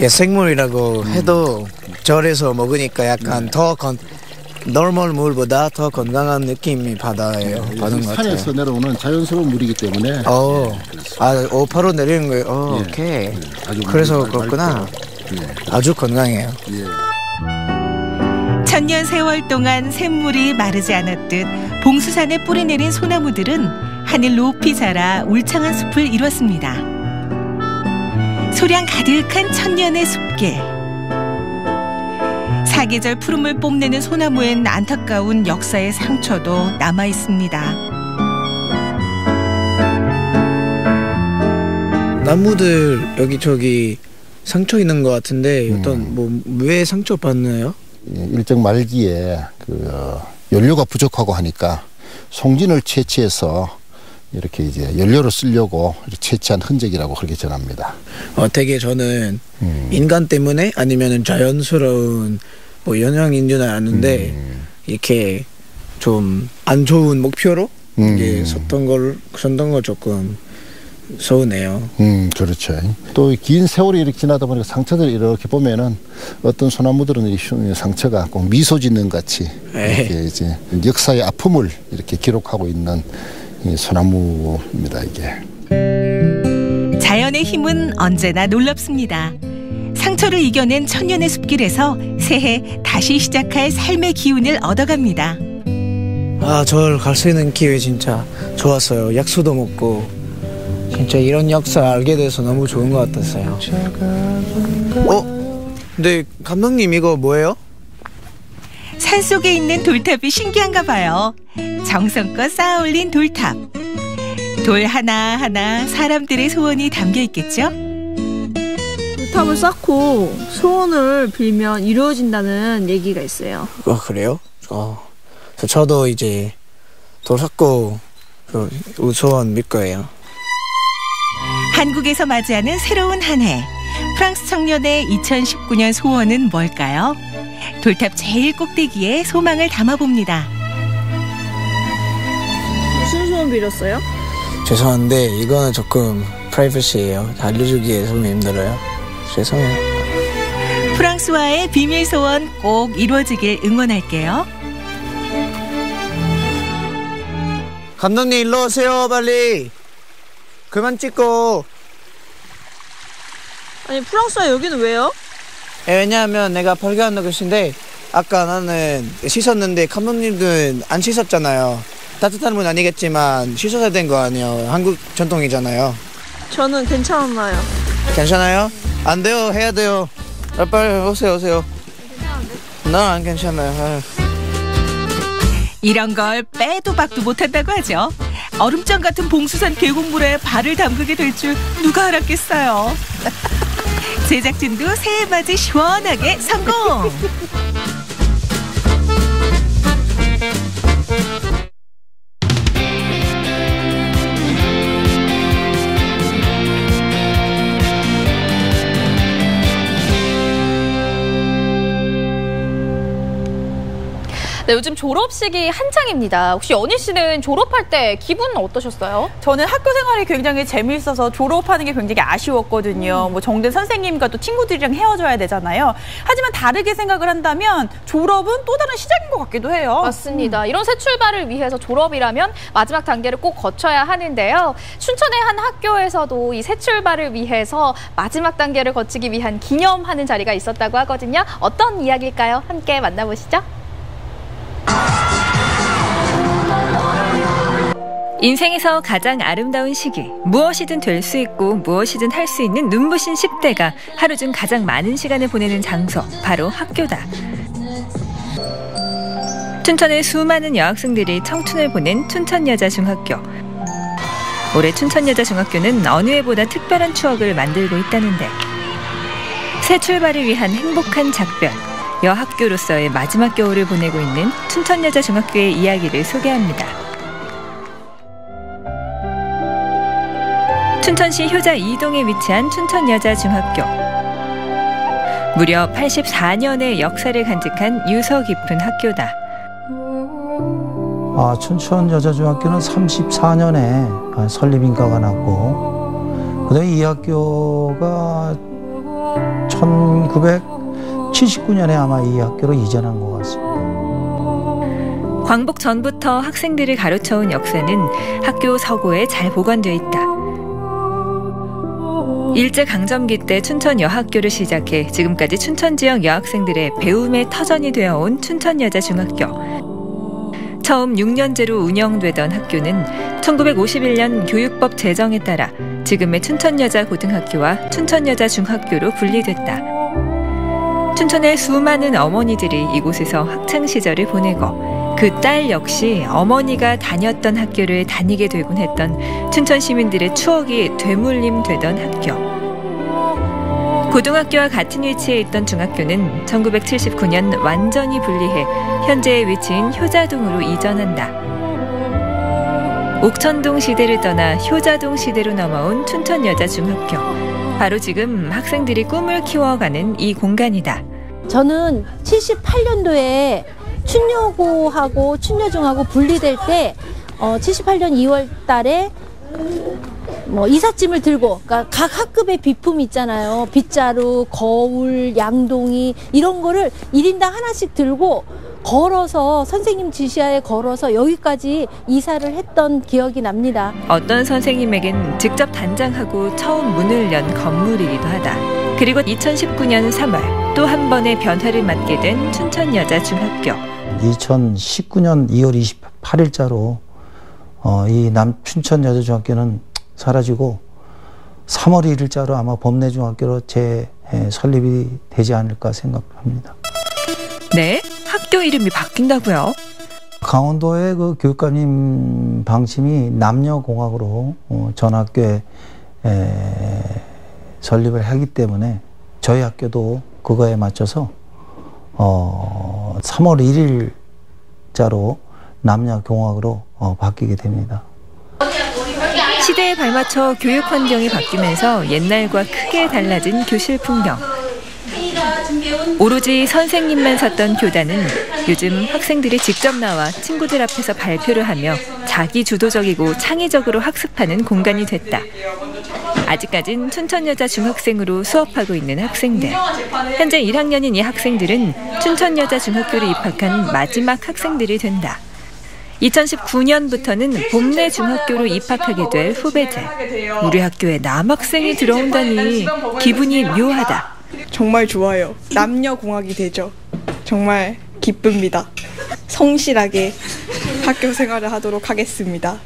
생물이라고 해도 절에서 먹으니까 약간 더 노멀 물보다 더 건강한 느낌이 받는 것 같아요. 산에서 내려오는 자연스러운 물이기 때문에. 바로 내리는 거예요. 오케이. 그래서 그렇구나. 아주 건강해요. 천년 세월 동안 샘물이 마르지 않았듯 봉수산에 뿌리 내린 소나무들은 하늘 높이 자라 울창한 숲을 이뤘습니다. 소량 가득한 천년의 숲길. 사계절 푸름을 뽐내는 소나무엔 안타까운 역사의 상처도 남아 있습니다. 나무들 여기저기 상처 있는 것 같은데 왜 상처 받나요? 일정 말기에 연료가 부족하고 하니까 송진을 채취해서 이렇게 이제 연료로 쓰려고 채취한 흔적이라고 그렇게 전합니다. 되게 저는 인간 때문에 아니면 자연스러운 영향인지는 아는데 이렇게 좀 안 좋은 목표로 이게 섰던 거 조금 서운해요. 그렇죠. 또 긴 세월이 이렇게 지나다 보니까 상처들 이렇게 보면은 어떤 소나무들은 이 상처가 꼭 미소 짓는 같이 이렇게 이제 역사의 아픔을 이렇게 기록하고 있는 이 소나무입니다, 이게. 자연의 힘은 언제나 놀랍습니다. 상처를 이겨낸 천년의 숲길에서 새해 다시 시작할 삶의 기운을 얻어갑니다. 절 갈 수 있는 기회 진짜 좋았어요. 약수도 먹고 진짜 이런 역사 알게 돼서 너무 좋은 것 같았어요. 근데 감독님 이거 뭐예요? 산속에 있는 돌탑이 신기한가 봐요. 정성껏 쌓아 올린 돌탑. 돌 하나하나 사람들의 소원이 담겨 있겠죠? 돌탑을 쌓고 소원을 빌면 이루어진다는 얘기가 있어요. 그래요? 저도 이제 돌 쌓고 소원 빌 거예요. 한국에서 맞이하는 새로운 한 해. 프랑스 청년의 2019년 소원은 뭘까요? 돌탑 제일 꼭대기에 소망을 담아봅니다. 무슨 소원 빌었어요? 죄송한데 이거는 조금 프라이버시예요. 알려주기에 좀 힘들어요. 죄송해요. 프랑스와의 비밀 소원 꼭 이루어지길 응원할게요. 감독님 일로 오세요 빨리. 그만 찍고. 아니 프랑스와 여기는 왜요? 왜냐하면 내가 발견한 것인데 아까 나는 씻었는데 감독님들은 안 씻었잖아요. 따뜻한 문 아니겠지만 씻어야 된 거 아니에요. 한국 전통이잖아요. 저는 괜찮아요. 괜찮아요? 안 돼요. 해야 돼요. 빨리 오세요. 난 안 괜찮아요. 이런 걸 빼도 박도 못한다고 하죠. 얼음장 같은 봉수산 계곡물에 발을 담그게 될 줄 누가 알았겠어요. 제작진도 새해 맞이 시원하게 성공! 네, 요즘 졸업식이 한창입니다. 혹시 연희 씨는 졸업할 때 기분은 어떠셨어요? 저는 학교 생활이 굉장히 재미있어서 졸업하는 게 굉장히 아쉬웠거든요. 뭐 정든 선생님과 또 친구들이랑 헤어져야 되잖아요. 하지만 다르게 생각을 한다면 졸업은 또 다른 시작인 것 같기도 해요. 맞습니다. 이런 새 출발을 위해서 졸업이라면 마지막 단계를 꼭 거쳐야 하는데요. 춘천의 한 학교에서도 이 새 출발을 위해서 마지막 단계를 거치기 위한 기념하는 자리가 있었다고 하거든요. 어떤 이야기일까요? 함께 만나보시죠. 인생에서 가장 아름다운 시기, 무엇이든 될 수 있고 무엇이든 할 수 있는 눈부신 10대가 하루 중 가장 많은 시간을 보내는 장소, 바로 학교다. 춘천의 수많은 여학생들이 청춘을 보낸 춘천여자중학교. 올해 춘천여자중학교는 어느 해보다 특별한 추억을 만들고 있다는데, 새 출발을 위한 행복한 작별, 여학교로서의 마지막 겨울을 보내고 있는 춘천여자중학교의 이야기를 소개합니다. 춘천시 효자 2동에 위치한 춘천여자중학교. 무려 84년의 역사를 간직한 유서 깊은 학교다. 춘천여자중학교는 34년에 설립인가가 났고, 그다음에 이 학교가 1979년에 아마 이 학교로 이전한 것 같습니다. 광복 전부터 학생들을 가르쳐온 역사는 학교 서고에 잘 보관되어 있다. 일제강점기 때 춘천여학교를 시작해 지금까지 춘천 지역 여학생들의 배움의 터전이 되어온 춘천여자중학교. 처음 6년제로 운영되던 학교는 1951년 교육법 제정에 따라 지금의 춘천여자고등학교와 춘천여자중학교로 분리됐다. 춘천의 수많은 어머니들이 이곳에서 학창시절을 보내고 그 딸 역시 어머니가 다녔던 학교를 다니게 되곤 했던 춘천 시민들의 추억이 되물림되던 학교. 고등학교와 같은 위치에 있던 중학교는 1979년 완전히 분리해 현재의 위치인 효자동으로 이전한다. 옥천동 시대를 떠나 효자동 시대로 넘어온 춘천여자중학교. 바로 지금 학생들이 꿈을 키워가는 이 공간이다. 저는 78년도에 춘여고하고 춘여중하고 분리될 때 78년 2월 달에 이삿짐을 들고, 그러니까 각 학급의 비품 있잖아요. 빗자루, 거울, 양동이 이런 거를 1인당 하나씩 들고 걸어서, 선생님 지시하에 걸어서 여기까지 이사를 했던 기억이 납니다. 어떤 선생님에겐 직접 단장하고 처음 문을 연 건물이기도 하다. 그리고 2019년 3월 또 한 번의 변화를 맞게 된 춘천여자중학교. 2019년 2월 28일자로 이 춘천여자중학교는 사라지고 3월 1일자로 아마 범내중학교로 재설립이 되지 않을까 생각합니다. 네, 학교 학교 이름이 바뀐다고요? 강원도의 그 교육감님 방침이 남녀공학으로 전 학교에 설립을 하기 때문에 저희 학교도 그거에 맞춰서 3월 1일자로 남녀공학으로 바뀌게 됩니다. 시대에 발맞춰 교육 환경이 바뀌면서 옛날과 크게 달라진 교실 풍경. 오로지 선생님만 섰던 교단은 요즘 학생들이 직접 나와 친구들 앞에서 발표를 하며 자기 주도적이고 창의적으로 학습하는 공간이 됐다. 아직까진 춘천여자 중학생으로 수업하고 있는 학생들. 현재 1학년인 이 학생들은 춘천여자 중학교를 입학한 마지막 학생들이 된다. 2019년부터는 봄내 중학교로 입학하게 될 후배들. 우리 학교에 남학생이 들어온다니 기분이 묘하다. 정말 좋아요. 남녀공학이 되죠. 정말 기쁩니다. 성실하게 학교 생활을 하도록 하겠습니다.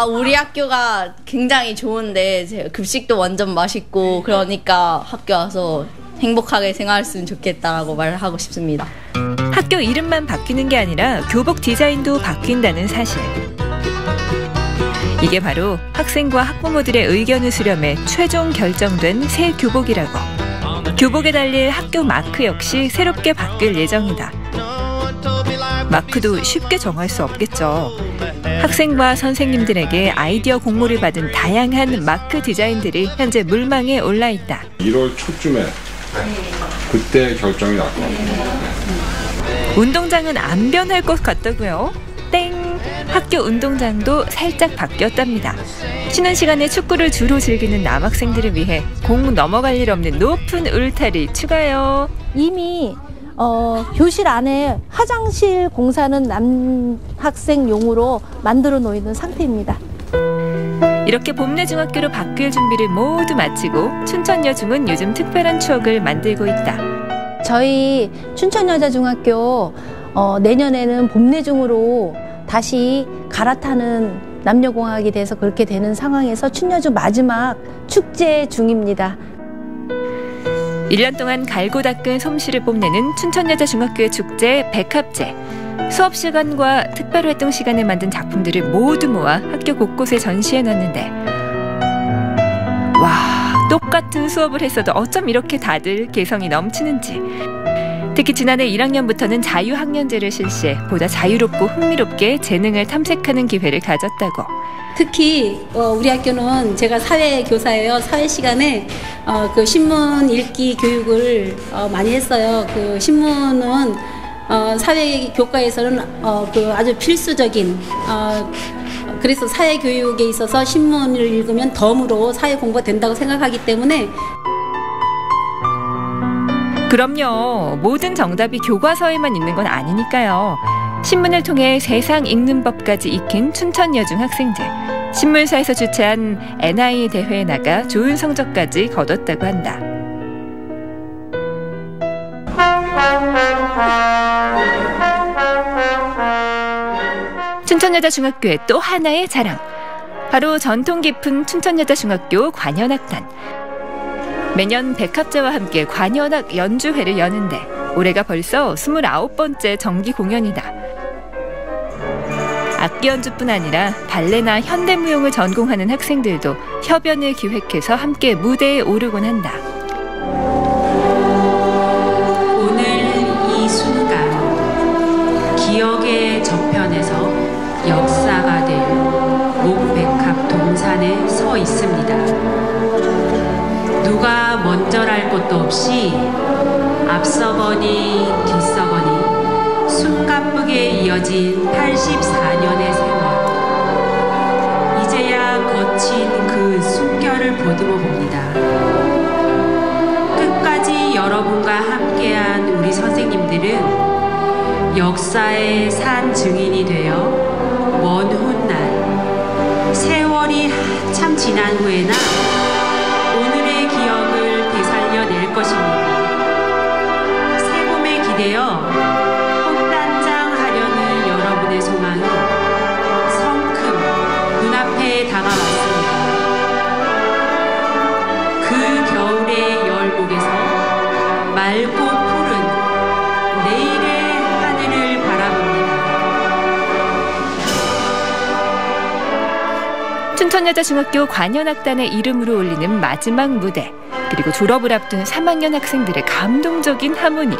우리 학교가 굉장히 좋은데 급식도 완전 맛있고 그러니까 학교 와서 행복하게 생활했으면 좋겠다라고 말을 하고 싶습니다. 학교 이름만 바뀌는 게 아니라 교복 디자인도 바뀐다는 사실. 이게 바로 학생과 학부모들의 의견을 수렴해 최종 결정된 새 교복이라고. 교복에 달릴 학교 마크 역시 새롭게 바뀔 예정이다. 마크도 쉽게 정할 수 없겠죠. 학생과 선생님들에게 아이디어 공모를 받은 다양한 마크 디자인들이 현재 물망에 올라 있다. 1월 초쯤에 그때 결정이 날 것 같아요. 운동장은 안 변할 것 같다고요? 땡! 학교 운동장도 살짝 바뀌었답니다. 쉬는 시간에 축구를 주로 즐기는 남학생들을 위해 공 넘어갈 일 없는 높은 울타리 추가요. 이미 교실 안에 화장실 공사는 남학생용으로 만들어 놓이는 상태입니다. 이렇게 봄내 중학교로 바뀔 준비를 모두 마치고 춘천여중은 요즘 특별한 추억을 만들고 있다. 저희 춘천여자중학교 내년에는 봄내중으로 다시 갈아타는 남녀공학이 돼서 그렇게 되는 상황에서 춘여중 마지막 축제 중입니다. 1년 동안 갈고 닦은 솜씨를 뽐내는 춘천여자중학교의 축제 백합제. 수업 시간과 특별활동 시간에 만든 작품들을 모두 모아 학교 곳곳에 전시해놨는데 와, 똑같은 수업을 했어도 어쩜 이렇게 다들 개성이 넘치는지. 특히 지난해 1학년부터는 자유학년제를 실시해 보다 자유롭고 흥미롭게 재능을 탐색하는 기회를 가졌다고. 특히 우리 학교는 제가 사회교사예요. 사회 시간에 그 신문 읽기 교육을 많이 했어요. 그 신문은 사회 교과에서는 그 아주 필수적인 그래서 사회 교육에 있어서 신문을 읽으면 덤으로 사회 공부가 된다고 생각하기 때문에. 그럼요. 모든 정답이 교과서에만 있는 건 아니니까요. 신문을 통해 세상 읽는 법까지 익힌 춘천여중 학생들. 신문사에서 주최한 NI 대회에 나가 좋은 성적까지 거뒀다고 한다. 춘천여자중학교의 또 하나의 자랑. 바로 전통 깊은 춘천여자중학교 관현악단. 매년 백합제와 함께 관현악 연주회를 여는데 올해가 벌써 29번째 정기 공연이다. 악기 연주뿐 아니라 발레나 현대무용을 전공하는 학생들도 협연을 기획해서 함께 무대에 오르곤 한다. 오늘 이 순간 기억의 저편에서 역사가 될 목백합 동산에 서 있습니다. 누가 먼저랄 것도 없이 앞서거니 뒤서거니 숨가쁘게 이어진 84년의 세월. 이제야 거친 그 숨결을 보듬어 봅니다. 끝까지 여러분과 함께한 우리 선생님들은 역사의 산 증인이 되어 먼 훗날 세월이 한참 지난 후에나 오늘의 기억을 되살려낼 것입니다. 새봄에 기대어 꽃단장하려는 여러분의 소망이 성큼 눈앞에 다가왔습니다. 그 겨울의 열목에서 맑고 푸른 내일의 하늘을 춘천여자중학교 관현악단의 이름으로 올리는 마지막 무대, 그리고 졸업을 앞둔 3학년 학생들의 감동적인 하모니.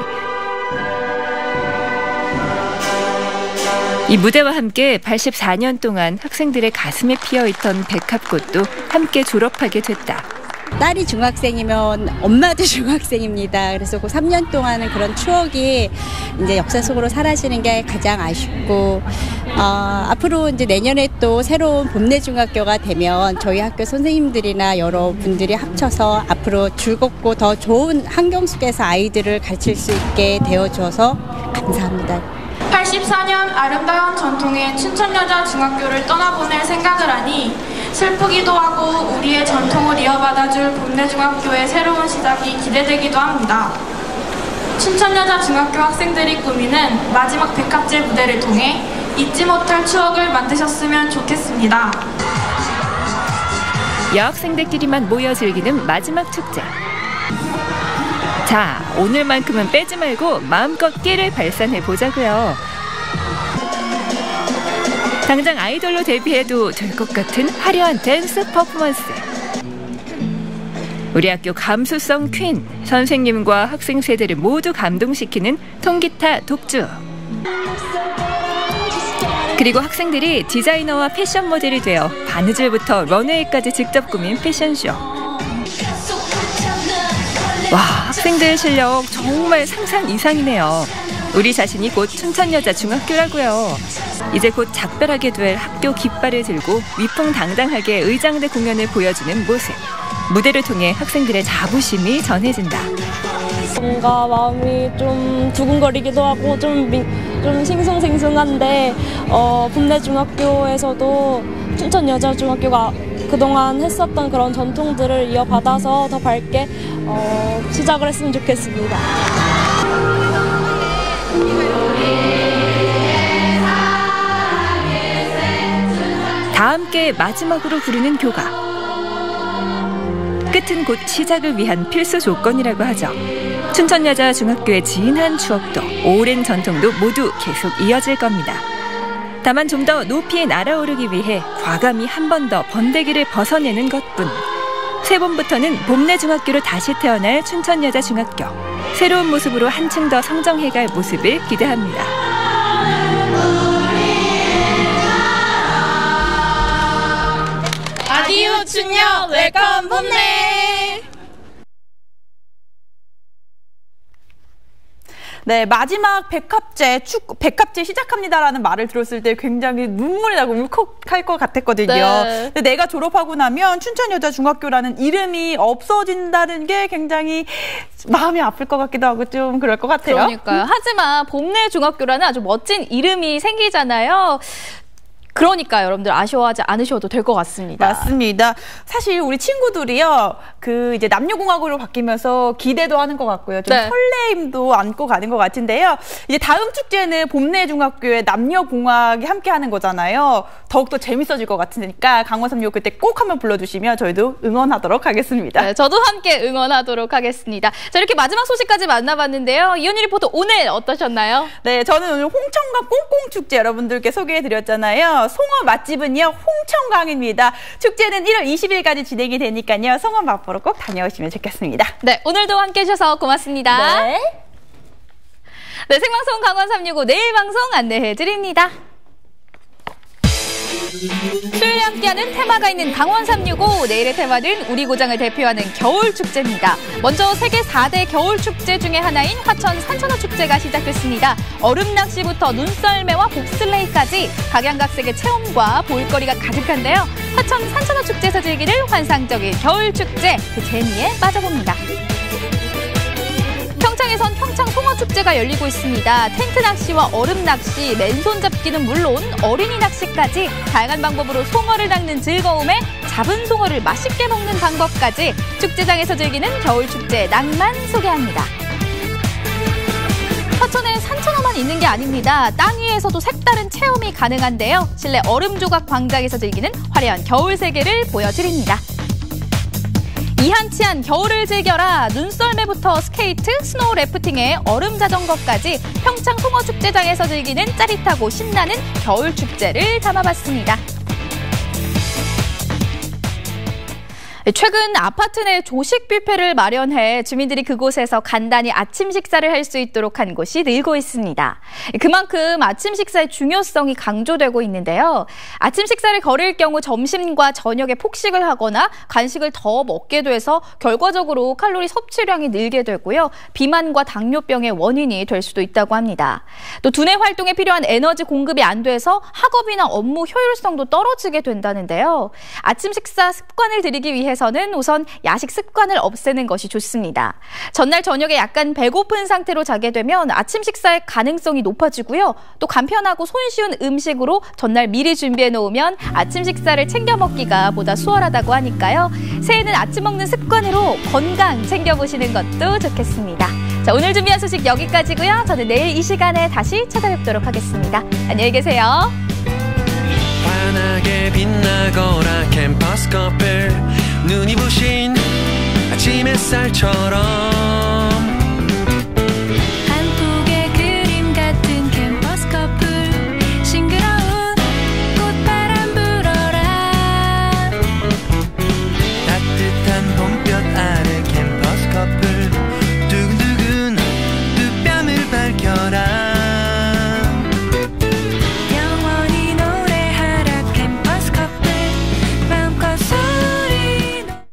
이 무대와 함께 84년 동안 학생들의 가슴에 피어있던 백합꽃도 함께 졸업하게 됐다. 딸이 중학생이면 엄마도 중학생입니다. 그래서 그 3년 동안은 그런 추억이 이제 역사 속으로 사라지는 게 가장 아쉽고, 앞으로 이제 내년에 또 새로운 봄내중학교가 되면 저희 학교 선생님들이나 여러 분들이 합쳐서 앞으로 즐겁고 더 좋은 환경 속에서 아이들을 가르칠 수 있게 되어줘서 감사합니다. 84년 아름다운 전통의 춘천여자중학교를 떠나보낼 생각을 하니 슬프기도 하고 우리의 전통을 이어받아줄 봄내중학교의 새로운 시작이 기대되기도 합니다. 춘천여자중학교 학생들이 꾸미는 마지막 백합제 무대를 통해 잊지 못할 추억을 만드셨으면 좋겠습니다. 여학생들끼리만 모여 즐기는 마지막 축제. 자, 오늘만큼은 빼지 말고 마음껏 끼를 발산해 보자고요. 당장 아이돌로 데뷔해도 될 것 같은 화려한 댄스 퍼포먼스. 우리 학교 감수성 퀸, 선생님과 학생 세대를 모두 감동시키는 통기타 독주. 그리고 학생들이 디자이너와 패션 모델이 되어 바느질부터 런웨이까지 직접 꾸민 패션쇼. 와, 학생들 실력 정말 상상 이상이네요. 우리 자신이 곧 춘천여자중학교라고요. 이제 곧 작별하게 될 학교 깃발을 들고 위풍당당하게 의장대 공연을 보여주는 모습. 무대를 통해 학생들의 자부심이 전해진다. 뭔가 마음이 좀 두근거리기도 하고 좀 싱숭생숭한데 봄내중학교에서도 춘천여자중학교가 그동안 했었던 그런 전통들을 이어받아서 더 밝게 시작을 했으면 좋겠습니다. 다 함께 마지막으로 부르는 교가. 끝은 곧 시작을 위한 필수 조건이라고 하죠. 춘천여자중학교의 진한 추억도 오랜 전통도 모두 계속 이어질 겁니다. 다만 좀 더 높이 날아오르기 위해 과감히 한 번 더 번데기를 벗어내는 것뿐. 새 봄부터는 봄내중학교로 다시 태어날 춘천여자중학교. 새로운 모습으로 한층 더 성장해갈 모습을 기대합니다. 아디오 춘녀 웰컴 봄내. 네, 마지막 백합제 시작합니다라는 말을 들었을 때 굉장히 눈물이 나고 울컥할 것 같았거든요. 네. 근데 내가 졸업하고 나면 춘천여자중학교라는 이름이 없어진다는 게 굉장히 마음이 아플 것 같기도 하고 좀 그럴 것 같아요. 그러니까요. 하지만 봄내중학교라는 아주 멋진 이름이 생기잖아요. 그러니까 여러분들 아쉬워하지 않으셔도 될 것 같습니다. 맞습니다. 사실 우리 친구들이요, 이제 남녀공학으로 바뀌면서 기대도 하는 것 같고요. 좀 설레임도 안고 가는 것 같은데요. 이제 다음 축제는 봄내중학교의 남녀공학이 함께 하는 거잖아요. 더욱더 재밌어질 것 같으니까 강원365 그때 꼭 한번 불러주시면 저희도 응원하도록 하겠습니다. 네, 저도 함께 응원하도록 하겠습니다. 자, 이렇게 마지막 소식까지 만나봤는데요. 이은희 리포터 오늘 어떠셨나요? 네, 저는 오늘 홍천강 꽁꽁축제 여러분들께 소개해드렸잖아요. 송어 맛집은요, 홍천강입니다. 축제는 1월 20일까지 진행이 되니까요. 송어 맛보러 꼭 다녀오시면 좋겠습니다. 네, 오늘도 함께 해주셔서 고맙습니다. 네. 네, 생방송 강원365 내일 방송 안내해드립니다. 수요일에 함께하는 테마가 있는 강원365. 내일의 테마는 우리 고장을 대표하는 겨울축제입니다. 먼저 세계 4대 겨울축제 중에 하나인 화천 산천어축제가 시작됐습니다. 얼음낚시부터 눈썰매와 봅슬레이까지 각양각색의 체험과 볼거리가 가득한데요. 화천 산천어축제에서 즐기는 환상적인 겨울축제, 그 재미에 빠져봅니다. 평창에선 평창 송어축제가 열리고 있습니다. 텐트 낚시와 얼음 낚시, 맨손 잡기는 물론 어린이 낚시까지 다양한 방법으로 송어를 낚는 즐거움에 잡은 송어를 맛있게 먹는 방법까지 축제장에서 즐기는 겨울축제 낭만 소개합니다. 화천에 산천어만 있는 게 아닙니다. 땅 위에서도 색다른 체험이 가능한데요. 실내 얼음조각 광장에서 즐기는 화려한 겨울 세계를 보여드립니다. 이한치한 겨울을 즐겨라. 눈썰매부터 스케이트, 스노우 래프팅에 얼음 자전거까지 평창 송어축제장에서 즐기는 짜릿하고 신나는 겨울 축제를 담아봤습니다. 최근 아파트 내 조식 뷔페를 마련해 주민들이 그곳에서 간단히 아침 식사를 할 수 있도록 한 곳이 늘고 있습니다. 그만큼 아침 식사의 중요성이 강조되고 있는데요. 아침 식사를 거릴 경우 점심과 저녁에 폭식을 하거나 간식을 더 먹게 돼서 결과적으로 칼로리 섭취량이 늘게 되고요. 비만과 당뇨병의 원인이 될 수도 있다고 합니다. 또 두뇌 활동에 필요한 에너지 공급이 안 돼서 학업이나 업무 효율성도 떨어지게 된다는데요. 아침 식사 습관을 들이기 위해서는 우선 야식 습관을 없애는 것이 좋습니다. 전날 저녁에 약간 배고픈 상태로 자게 되면 아침 식사의 가능성이 높아지고요. 또 간편하고 손쉬운 음식으로 전날 미리 준비해 놓으면 아침 식사를 챙겨 먹기가 보다 수월하다고 하니까요. 새해는 아침 먹는 습관으로 건강 챙겨보시는 것도 좋겠습니다. 자, 오늘 준비한 소식 여기까지고요. 저는 내일 이 시간에 다시 찾아뵙도록 하겠습니다. 안녕히 계세요. 환하게 빛나거라 캠퍼스 커플 눈이 부신 아침 햇살처럼 한 폭의 그림 같은 캠퍼스 커플 싱그러운 꽃바람 불어라 따뜻한 봄볕 아래